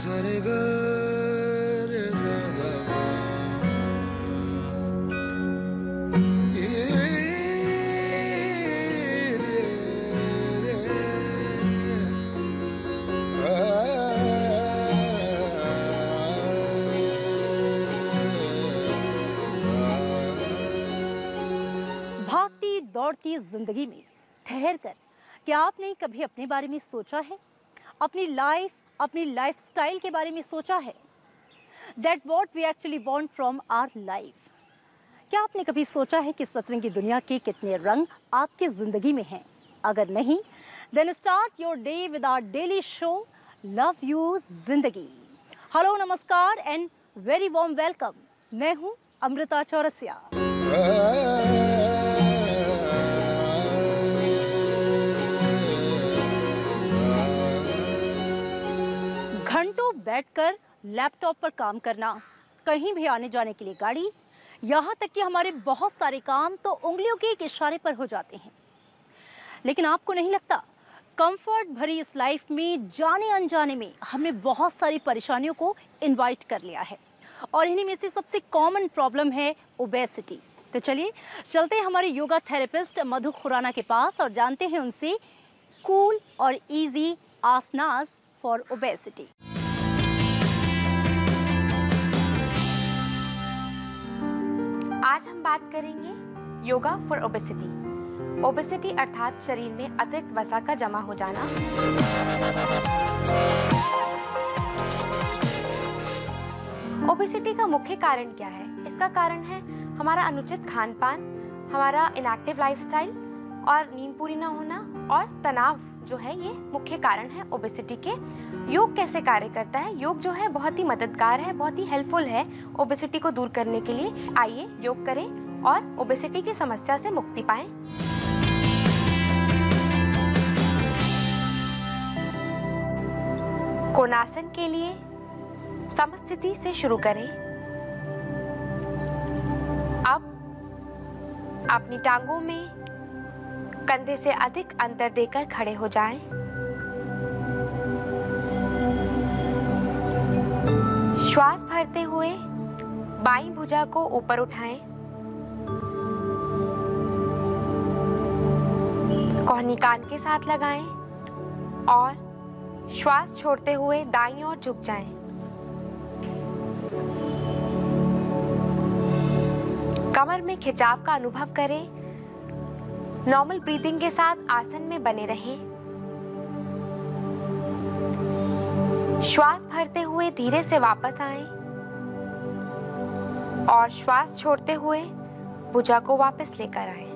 सरे ग रे सा गा मा ये रे रे भागती दौड़ती जिंदगी में ठहर कर क्या आपने कभी अपने बारे में सोचा है? अपनी लाइफस्टाइल के बारे में सोचा है? That what we actually want from our life. क्या आपने कभी सोचा है कि सतरंगी दुनिया के कितने रंग आपकी जिंदगी में हैं? अगर नहीं, then start your day with our daily show love you जिंदगी। हेलो, नमस्कार एंड वेरी वार्म वेलकम। मैं हूं अमृता चौरसिया। घंटों बैठकर लैपटॉप पर काम करना, कहीं भी आने जाने के लिए गाड़ी, यहाँ तक कि हमारे बहुत सारे काम तो उंगलियों के एक इशारे पर हो जाते हैं। लेकिन आपको नहीं लगता कंफर्ट भरी इस लाइफ में जाने अनजाने में हमने बहुत सारी परेशानियों को इनवाइट कर लिया है, और इन्हीं में से सबसे कॉमन प्रॉब्लम है ओबेसिटी। तो चलिए चलते हैं हमारे योगा थेरेपिस्ट मधु खुराना के पास और जानते हैं उनसे कूल और इजी आसनास फॉर ओबेसिटी। आज हम बात करेंगे योगा फॉर ओबेसिटी। ओबेसिटी अर्थात शरीर में अतिरिक्त वसा का जमा हो जाना। ओबेसिटी का मुख्य कारण क्या है? इसका कारण है हमारा अनुचित खान पान, हमारा इनएक्टिव लाइफस्टाइल और नींद पूरी ना होना और तनाव जो है, ये मुख्य कारण है ओबेसिटी के। योग कैसे कार्य करता है? योग जो है बहुत ही मददगार है, बहुत ही हेल्पफुल है ओबेसिटी को दूर करने के लिए। आइए योग करें और ओबेसिटी की समस्या से मुक्ति पाएं। कोणासन के लिए समस्थिति से शुरू करें। अब अपनी टांगों में कंधे से अधिक अंतर देकर खड़े हो जाएं। श्वास भरते हुए बाईं भुजा को ऊपर उठाएं। कोहनी कान के साथ लगाएं और श्वास छोड़ते हुए दाईं ओर झुक जाएं। कमर में खिंचाव का अनुभव करें। नॉर्मल ब्रीदिंग के साथ आसन में बने रहें। श्वास भरते हुए धीरे से वापस आएं और श्वास छोड़ते हुए भुजा को वापस लेकर आएं।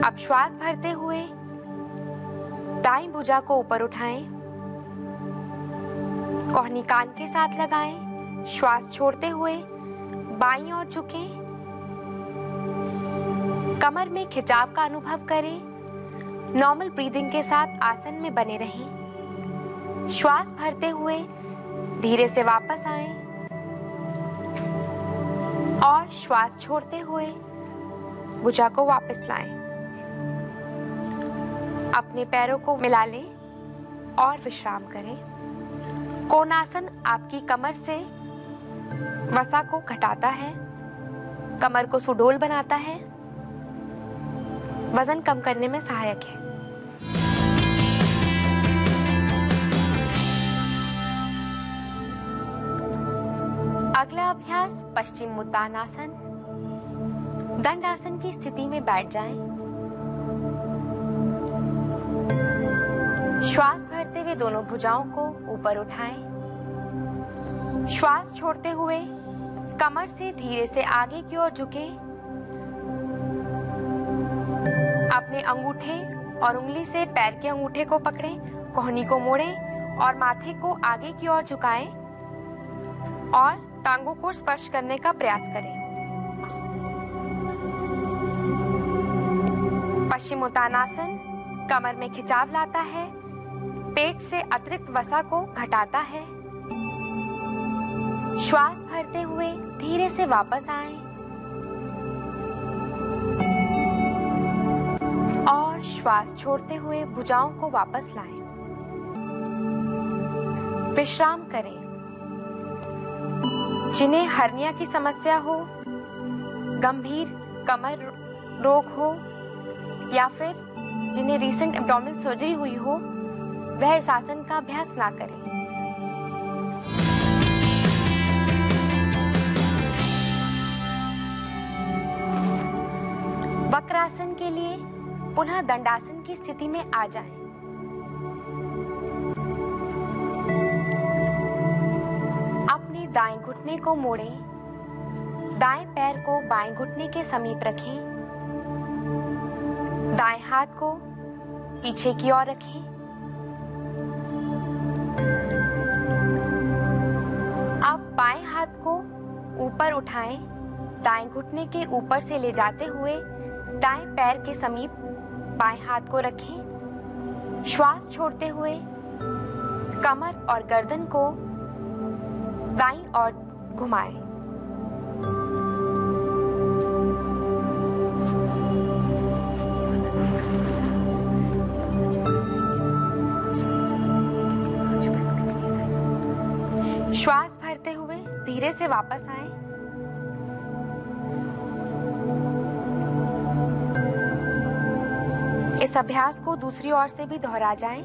अब श्वास भरते हुए दाईं भुजा को ऊपर उठाएं, कोहनी कान के साथ लगाएं, श्वास छोड़ते हुए बाईं ओर झुकें। कमर में खिंचाव का अनुभव करें। नॉर्मल ब्रीदिंग के साथ आसन में बने रहें। श्वास भरते हुए धीरे से वापस आएं और श्वास छोड़ते हुए भुजा को वापस लाएं। अपने पैरों को मिला लें और विश्राम करें। कोणासन आपकी कमर से वसा को घटाता है, कमर को सुडौल बनाता है, वजन कम करने में सहायक है। अगला अभ्यास पश्चिम उत्तानासन। दंडासन की स्थिति में बैठ जाएं। श्वास भरते हुए दोनों भुजाओं को ऊपर उठाएं। श्वास छोड़ते हुए कमर से धीरे से आगे की ओर झुकें। अपने अंगूठे और उंगली से पैर के अंगूठे को पकड़ें, कोहनी को मोड़ें और माथे को आगे की ओर झुकाएं और टांगों को स्पर्श करने का प्रयास करें। पश्चिम उत्तानासन कमर में खिंचाव लाता है, पेट से अतिरिक्त वसा को घटाता है। श्वास भरते हुए धीरे से वापस आएं और श्वास छोड़ते हुए भुजाओं को वापस लाएं। विश्राम करें। जिन्हें हर्निया की समस्या हो, गंभीर कमर रोग हो या फिर जिन्हें रीसेंट एब्डोमिनल सर्जरी हुई हो, वह इस आसन का अभ्यास ना करें। वक्रासन के लिए पुनः दंडासन की स्थिति में आ जाएं। अपने दाएं घुटने को मोड़ें, दाएं पैर को बाएं घुटने के समीप रखें, दाएं हाथ को पीछे की ओर रखें। अब बाएं हाथ को ऊपर उठाएं, दाएं घुटने के ऊपर से ले जाते हुए दाएं पैर के समीप बाएं हाथ को रखें। श्वास छोड़ते हुए कमर और गर्दन को दाईं ओर घुमाएं। श्वास भरते हुए धीरे से वापस आएं। इस अभ्यास को दूसरी ओर से भी दोहरा जाएं।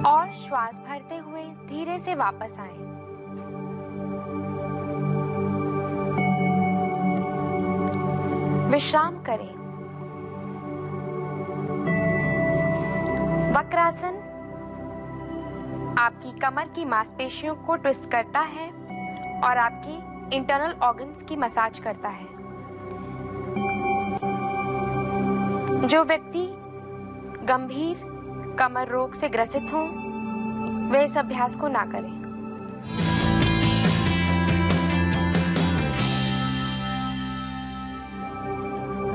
और श्वास भरते हुए धीरे से वापस आएं। विश्राम करें। वक्रासन आपकी कमर की मांसपेशियों को ट्विस्ट करता है और आपके इंटरनल ऑर्गन्स की मसाज करता है। जो व्यक्ति गंभीर कमर रोग से ग्रसित हों, वे इस अभ्यास को ना करें।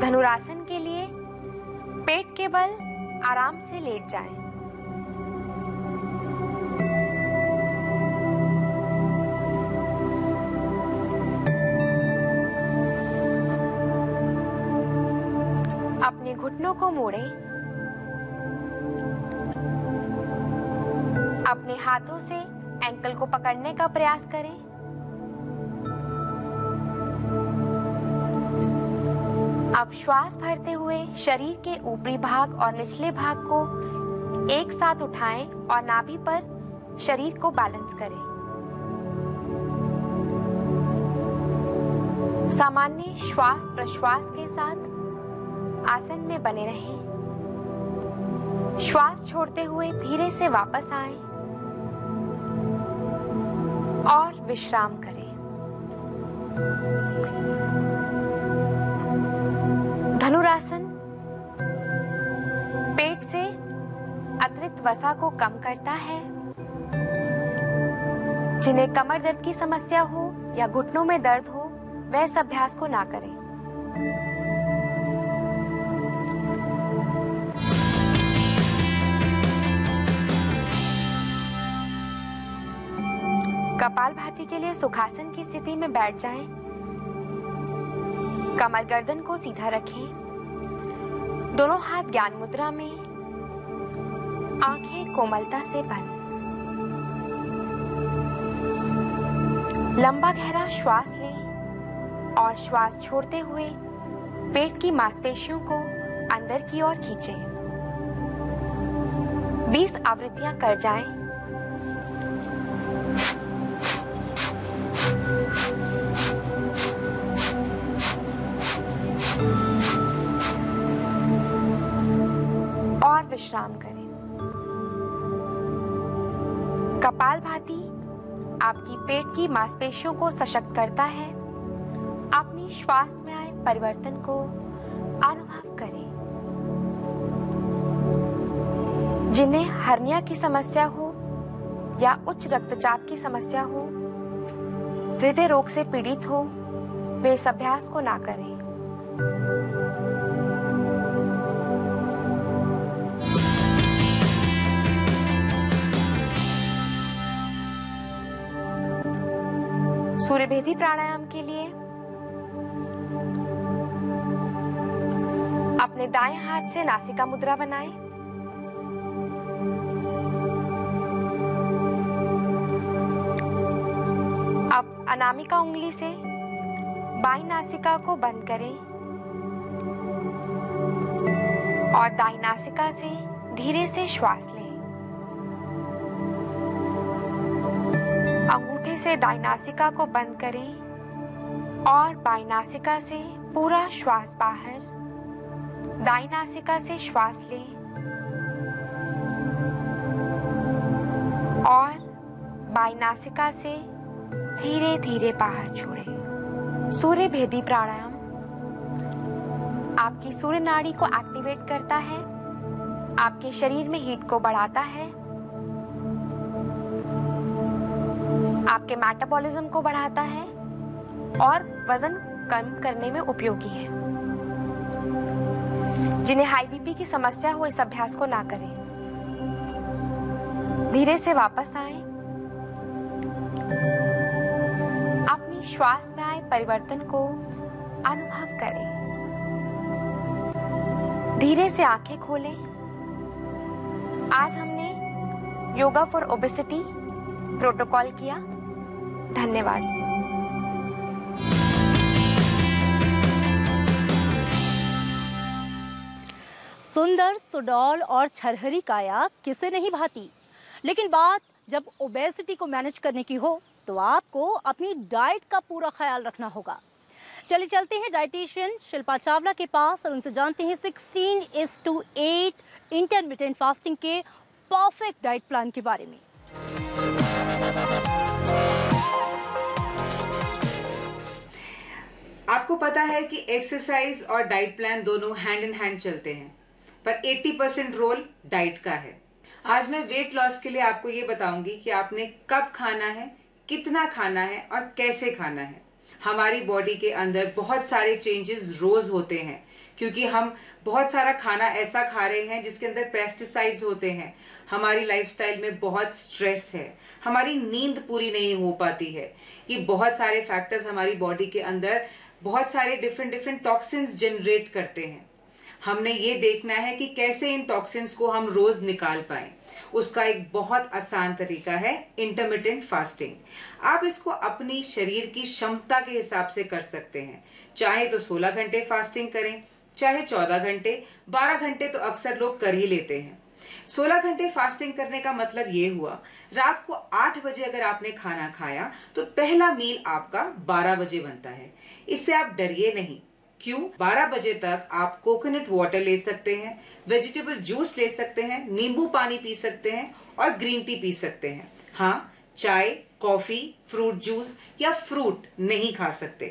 धनुरासन के लिए पेट के बल आराम से लेट जाएं। अपने घुटनों को मोड़ें। अपने हाथों से एंकल को पकड़ने का प्रयास करें। अब श्वास भरते हुए शरीर के ऊपरी भाग और निचले भाग को एक साथ उठाएं और नाभि पर शरीर को बैलेंस करें। सामान्य श्वास प्रश्वास के साथ आसन में बने रहें। श्वास छोड़ते हुए धीरे से वापस आएं और विश्राम करें। धनुरासन पेट से अतिरिक्त वसा को कम करता है। जिन्हें कमर दर्द की समस्या हो या घुटनों में दर्द हो, वह इस अभ्यास को ना करें। कपालभाति के लिए सुखासन की स्थिति में बैठ जाएं। कमर गर्दन को सीधा रखें। दोनों हाथ ज्ञान मुद्रा में, आंखें कोमलता से बंद। लंबा गहरा श्वास लें और श्वास छोड़ते हुए पेट की मांसपेशियों को अंदर की ओर खींचें। 20 आवृत्तियां कर जाएं। और विश्राम करें। कपालभाति आपकी पेट की मांसपेशियों को सशक्त करता है। अपनी श्वास में आए परिवर्तन को अनुभव करें। जिन्हें हर्निया की समस्या हो या उच्च रक्तचाप की समस्या हो, हृदय रोग से पीड़ित हो, वे इस अभ्यास को ना करें। सूर्यभेदी प्राणायाम के लिए अपने दाएं हाथ से नासिका मुद्रा बनाएं। अब अनामिका उंगली से बाईं नासिका को बंद करें और दाईं नासिका से धीरे से श्वास लें। अंगूठे से दाईं नासिका को बंद करें और बाईं नासिका से पूरा श्वास बाहर, दाईं नासिका से श्वास लें और बाईं नासिका से धीरे धीरे बाहर छोड़ें। सूर्य भेदी प्राणायाम आपकी सूर्य नाड़ी को एक्टिवेट करता है, आपके शरीर में हीट को बढ़ाता है, आपके मेटाबॉलिज्म को बढ़ाता है और वजन कम करने में उपयोगी है। जिन्हें हाई बीपी की समस्या हो इस अभ्यास को ना करें। धीरे से वापस आएं। अपनी श्वास में आए परिवर्तन को अनुभव करें। धीरे से आंखें खोलें। आज हमने योगा फॉर ओबेसिटी प्रोटोकॉल किया। धन्यवाद। सुंदर, सुडौल और छरहरी काया किसे नहीं भाती, लेकिन बात जब ओबेसिटी को मैनेज करने की हो तो आपको अपनी डाइट का पूरा ख्याल रखना होगा। चलिए चलते हैं डाइटिशियन शिल्पा चावला के पास और उनसे जानते हैं 16:8 इंटरमिटेंट फास्टिंग के परफेक्ट डाइट प्लान के बारे में। आपको पता है कि एक्सरसाइज और डाइट प्लान दोनों हैंड इन हैंड चलते हैं, पर 80% रोल डाइट का है। आज मैं वेट लॉस के लिए आपको ये बताऊंगी कि आपने कब खाना है, कितना खाना है और कैसे खाना है। हमारी बॉडी के अंदर बहुत सारे चेंजेस रोज होते हैं क्योंकि हम बहुत सारा खाना ऐसा खा रहे हैं जिसके अंदर पेस्टिसाइड्स होते हैं। हमारी लाइफस्टाइल में बहुत स्ट्रेस है, हमारी नींद पूरी नहीं हो पाती है। ये बहुत सारे फैक्टर्स हमारी बॉडी के अंदर बहुत सारे डिफरेंट टॉक्सिन्स जनरेट करते हैं। हमने ये देखना है कि कैसे इन टॉक्सिन्स को हम रोज निकाल पाएं। उसका एक बहुत आसान तरीका है इंटरमिटेंट फास्टिंग। आप इसको अपनी शरीर की क्षमता के हिसाब से कर सकते हैं। चाहे तो 16 घंटे फास्टिंग करें, चाहे 14 घंटे, 12 घंटे तो अक्सर लोग कर ही लेते हैं। 16 घंटे फास्टिंग करने का मतलब ये हुआ, रात को 8 बजे अगर आपने खाना खाया तो पहला मील आपका 12 बजे बनता है। इससे आप डरिए नहीं। क्यों? 12 बजे तक आप कोकोनट वाटर ले सकते हैं, वेजिटेबल जूस ले सकते हैं, नींबू पानी पी सकते हैं और ग्रीन टी पी सकते हैं। हाँ, चाय, कॉफी, फ्रूट जूस या फ्रूट नहीं खा सकते।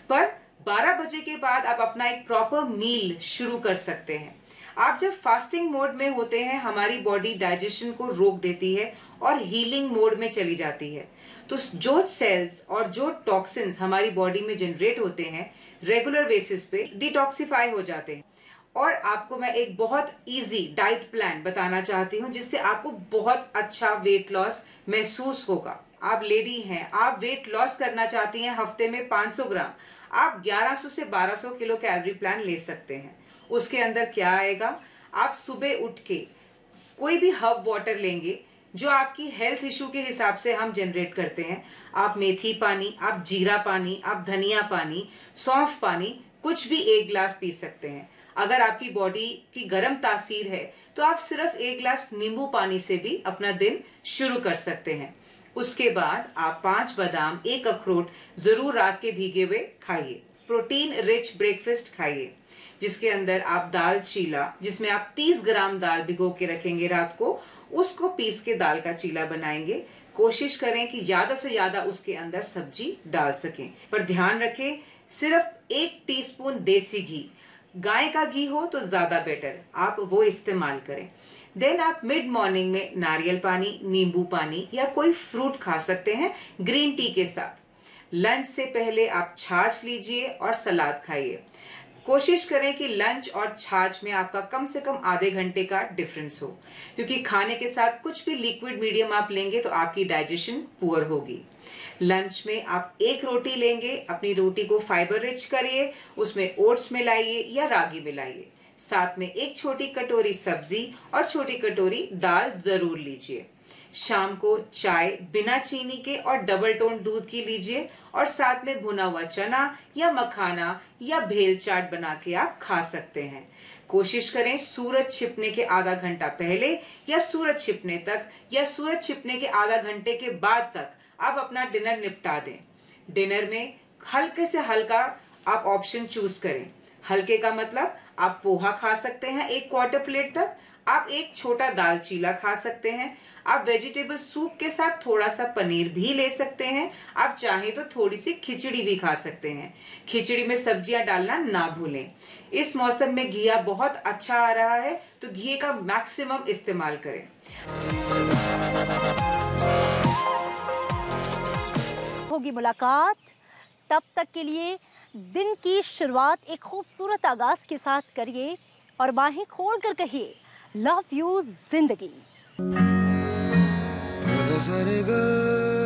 पर 12 बजे के बाद आप अपना एक प्रॉपर मील शुरू कर सकते हैं। आप जब फास्टिंग मोड में होते हैं, हमारी बॉडी डाइजेशन को रोक देती है और हीलिंग मोड में चली जाती है। तो जो सेल्स और जो टॉक्सिन्स हमारी बॉडी में जनरेट होते हैं, रेगुलर बेसिस पे डिटॉक्सिफाई हो जाते हैं। और आपको मैं एक बहुत इजी डाइट प्लान बताना चाहती हूँ जिससे आपको बहुत अच्छा वेट लॉस महसूस होगा। आप लेडी हैं, आप वेट लॉस करना चाहती हैं हफ्ते में 500 ग्राम, आप 1100 से 1200 किलो कैलोरी प्लान ले सकते हैं। उसके अंदर क्या आएगा, आप सुबह उठ के कोई भी हर्ब वाटर लेंगे जो आपकी हेल्थ इशू के हिसाब से हम जनरेट करते हैं। आप मेथी पानी, आप जीरा पानी, आप धनिया पानी, सौंफ पानी, कुछ भी 1 गिलास पी सकते हैं। अगर आपकी बॉडी की गर्म तासीर है तो आप सिर्फ 1 गिलास नींबू पानी से भी अपना दिन शुरू कर सकते हैं। उसके बाद आप 5 बादाम, 1 अखरोट जरूर रात के भीगे हुए खाइए। प्रोटीन रिच ब्रेकफास्ट खाइए जिसके अंदर आप दाल चीला, जिसमें आप 30 ग्राम दाल भिगो के रखेंगे रात को, उसको पीस के दाल का चीला बनाएंगे। कोशिश करें कि ज्यादा से ज्यादा उसके अंदर सब्जी डाल सकें, पर ध्यान रखें सिर्फ 1 टीस्पून देसी घी, गाय का घी हो तो ज्यादा बेटर, आप वो इस्तेमाल करें। देन आप मिड मॉर्निंग में नारियल पानी, नींबू पानी या कोई फ्रूट खा सकते हैं ग्रीन टी के साथ। लंच से पहले आप छाछ लीजिए और सलाद खाइए। कोशिश करें कि लंच और छाछ में आपका कम से कम आधे घंटे का डिफरेंस हो, क्योंकि खाने के साथ कुछ भी लिक्विड मीडियम आप लेंगे तो आपकी डाइजेशन पुअर होगी। लंच में आप एक रोटी लेंगे, अपनी रोटी को फाइबर रिच करिए, उसमें ओट्स मिलाइए या रागी मिलाइए, साथ में एक छोटी कटोरी सब्जी और छोटी कटोरी दाल जरूर लीजिए। शाम को चाय बिना चीनी के और डबल टोन दूध की लीजिए और साथ में भुना हुआ चना या मखाना या भेल चाट बना के आप खा सकते हैं। कोशिश करें सूरज छिपने के आधा घंटा पहले या सूरज छिपने तक या सूरज छिपने के आधा घंटे के बाद तक आप अपना डिनर निपटा दें। डिनर में हल्के से हल्का आप ऑप्शन चूज करें। हल्के का मतलब आप पोहा खा सकते हैं 1/4 प्लेट तक, आप एक छोटा दाल चीला खा सकते हैं, आप वेजिटेबल सूप के साथ थोड़ा सा पनीर भी ले सकते हैं, आप चाहें तो थोड़ी सी खिचड़ी भी खा सकते हैं। खिचड़ी में सब्जियां डालना ना भूलें। इस मौसम में घिया बहुत अच्छा आ रहा है तो घी का मैक्सिमम इस्तेमाल करें। होगी मुलाकात, तब तक के लिए दिन की शुरुआत एक खूबसूरत आगाज के साथ करिए और बाहें खोलकर कहिए लव यू जिंदगी। Sa re ga